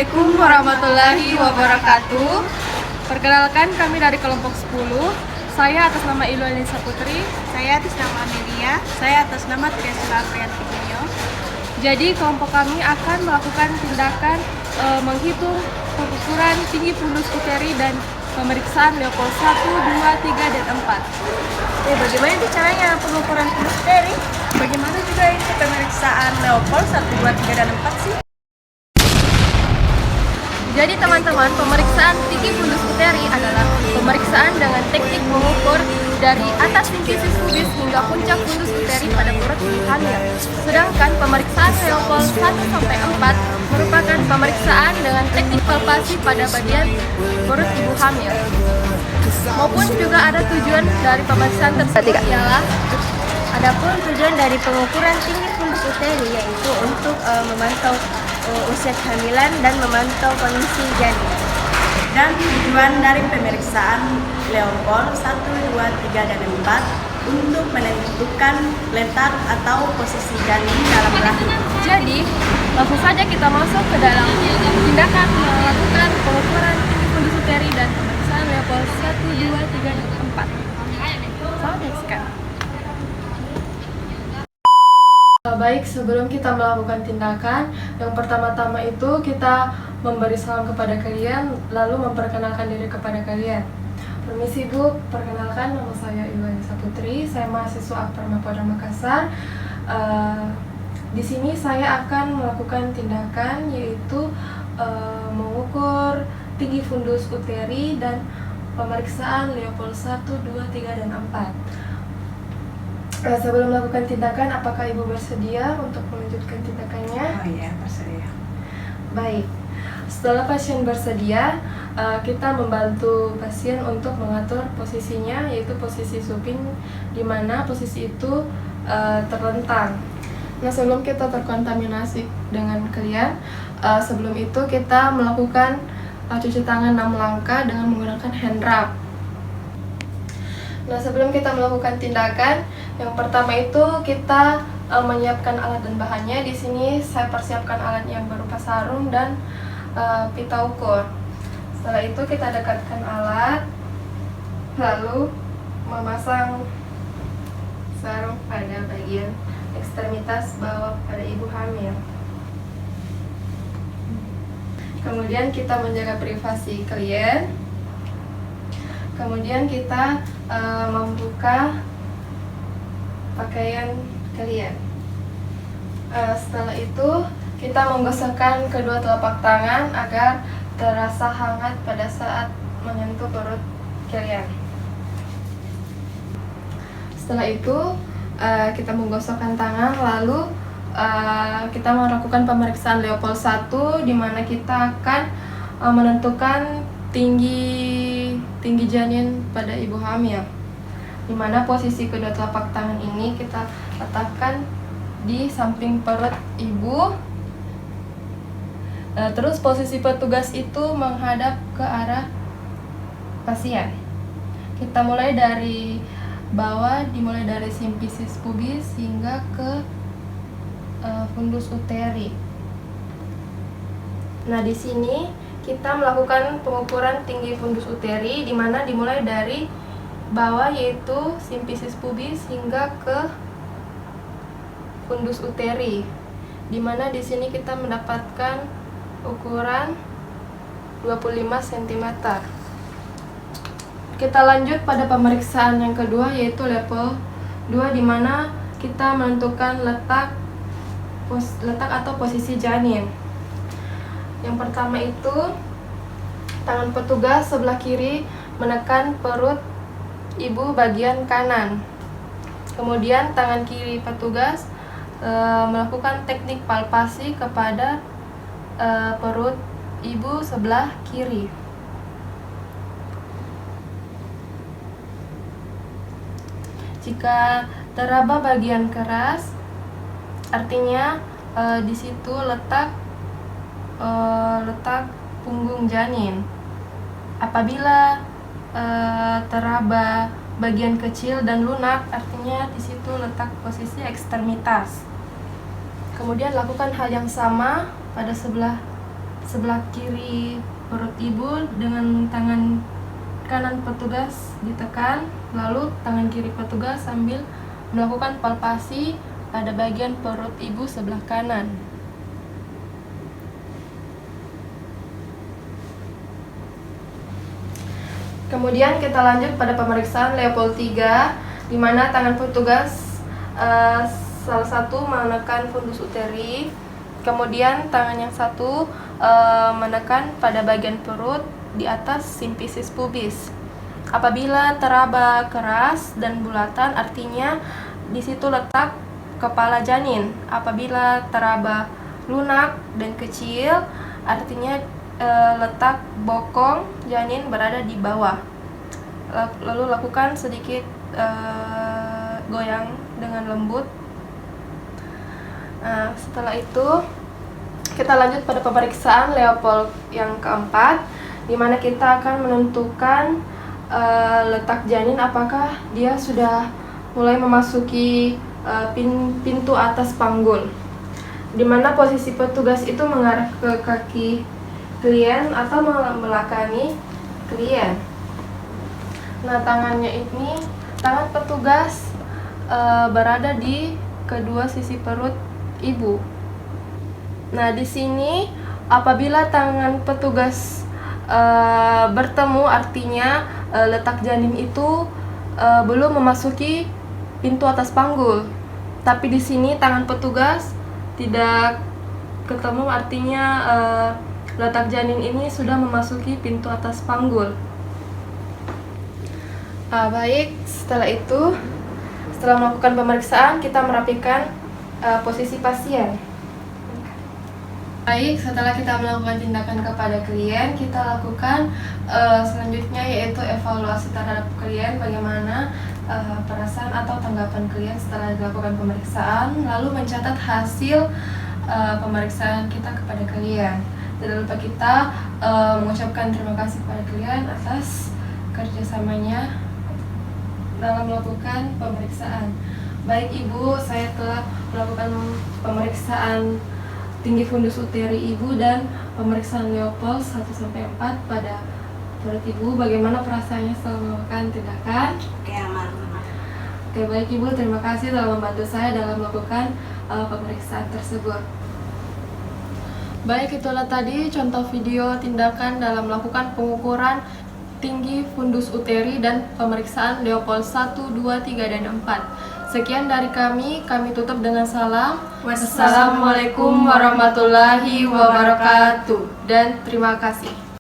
Assalamualaikum warahmatullahi wabarakatuh. Perkenalkan, kami dari kelompok 10. Saya atas nama Ilu Elisa Putri. Saya atas nama Amelia. Saya atas nama Triasula Aprianti Bunyo. Jadi kelompok kami akan melakukan tindakan menghitung pengukuran tinggi fundus uteri dan pemeriksaan Leopold 1, 2, 3, dan 4. Bagaimana itu caranya pengukuran fundus uteri? Bagaimana juga itu pemeriksaan Leopold 1, 2, 3, dan 4 sih? Jadi teman-teman, pemeriksaan tinggi fundus uteri adalah pemeriksaan dengan teknik mengukur dari atas simfisis pubis hingga puncak fundus uteri pada perut ibu hamil. Sedangkan pemeriksaan Leopold 1 sampai 4 merupakan pemeriksaan dengan teknik palpasi pada bagian perut ibu hamil. Maupun juga ada tujuan dari pemeriksaan tersebut ialah adapun tujuan dari pengukuran tinggi fundus uteri yaitu untuk memantau usia kehamilan dan memantau kondisi janin. Dan tujuan dari pemeriksaan Leopold 1, 2, 3, dan 4 untuk menentukan letak atau posisi janin dalam rahim. Jadi, langsung saja kita masuk ke dalam tindakan melakukan pengukuran tinggi fundus uteri dan pemeriksaan Leopold 1, 2, 3, dan 4. Selamat menyaksikan. Baik, sebelum kita melakukan tindakan, yang pertama-tama itu kita memberi salam kepada kalian, lalu memperkenalkan diri kepada kalian. Permisi Bu, perkenalkan nama saya Ilu Elisa Putri, saya mahasiswa Akper Mapolda Makassar. Di sini saya akan melakukan tindakan yaitu mengukur tinggi fundus uteri dan pemeriksaan Leopold 1, 2, 3, dan 4. Sebelum melakukan tindakan, apakah Ibu bersedia untuk melanjutkan tindakannya? Oh iya, bersedia. Baik, setelah pasien bersedia, kita membantu pasien untuk mengatur posisinya, yaitu posisi supin, di mana posisi itu terlentang. Nah, sebelum kita terkontaminasi dengan kalian, sebelum itu kita melakukan cuci tangan 6 langkah dengan menggunakan hand rub. Nah, sebelum kita melakukan tindakan, yang pertama itu kita menyiapkan alat dan bahannya. Di sini saya persiapkan alat yang berupa sarung dan pita ukur. Setelah itu kita dekatkan alat, lalu memasang sarung pada bagian ekstremitas bawah pada ibu hamil. Kemudian kita menjaga privasi klien. Kemudian kita membuka pakaian kalian. Setelah itu kita menggosokkan kedua telapak tangan agar terasa hangat pada saat menyentuh perut kalian. Setelah itu kita menggosokkan tangan, lalu kita melakukan pemeriksaan Leopold 1 di mana kita akan menentukan tinggi janin pada ibu hamil, di mana posisi kedua telapak tangan ini kita letakkan di samping perut ibu. Terus posisi petugas itu menghadap ke arah pasien. Kita mulai dari bawah, dimulai dari simfisis pubis hingga ke fundus uteri. Nah, di sini kita melakukan pengukuran tinggi fundus uteri, di mana dimulai dari bawah yaitu simfisis pubis hingga ke fundus uteri, di mana di sini kita mendapatkan ukuran 25 cm. Kita lanjut pada pemeriksaan yang kedua yaitu Leopold 2, di mana kita menentukan letak atau posisi janin. Yang pertama itu tangan petugas sebelah kiri menekan perut ibu bagian kanan. Kemudian tangan kiri petugas melakukan teknik palpasi kepada perut ibu sebelah kiri. Jika teraba bagian keras, artinya di situ letak punggung janin. Apabila teraba bagian kecil dan lunak, artinya di situ letak posisi ekstremitas. Kemudian lakukan hal yang sama pada sebelah sebelah kiri perut ibu dengan tangan kanan petugas ditekan, lalu tangan kiri petugas sambil melakukan palpasi pada bagian perut ibu sebelah kanan. Kemudian kita lanjut pada pemeriksaan Leopold 3, di mana tangan petugas salah satu menekan fundus uteri, kemudian tangan yang satu menekan pada bagian perut di atas simfisis pubis. Apabila teraba keras dan bulatan, artinya di situ letak kepala janin. Apabila teraba lunak dan kecil, artinya letak bokong janin berada di bawah. Lalu lakukan sedikit goyang dengan lembut. Setelah itu kita lanjut pada pemeriksaan Leopold yang keempat, di mana kita akan menentukan letak janin apakah dia sudah mulai memasuki pintu atas panggul, di mana posisi petugas itu mengarah ke kaki klien atau membelakangi klien. Nah, tangan petugas berada di kedua sisi perut ibu. Nah, di sini apabila tangan petugas bertemu, artinya letak janin itu belum memasuki pintu atas panggul. Tapi di sini tangan petugas tidak ketemu, artinya letak janin ini sudah memasuki pintu atas panggul. Baik, setelah melakukan pemeriksaan, kita merapikan posisi pasien. Baik, setelah kita melakukan tindakan kepada klien, kita lakukan selanjutnya yaitu evaluasi terhadap klien, bagaimana perasaan atau tanggapan klien setelah dilakukan pemeriksaan, lalu mencatat hasil pemeriksaan kita kepada klien. Tidak lupa kita mengucapkan terima kasih kepada klien atas kerjasamanya dalam melakukan pemeriksaan. Baik Ibu, saya telah melakukan pemeriksaan tinggi fundus uteri Ibu dan pemeriksaan Leopold 1-4 pada perut Ibu. Bagaimana perasaannya setelah melakukan tindakan? Oke, aman. Oke, baik Ibu, terima kasih telah membantu saya dalam melakukan pemeriksaan tersebut. Baik, itulah tadi contoh video tindakan dalam melakukan pengukuran tinggi fundus uteri dan pemeriksaan Leopold 1, 2, 3, dan 4. Sekian dari kami tutup dengan salam. Wassalamualaikum warahmatullahi wabarakatuh. Dan terima kasih.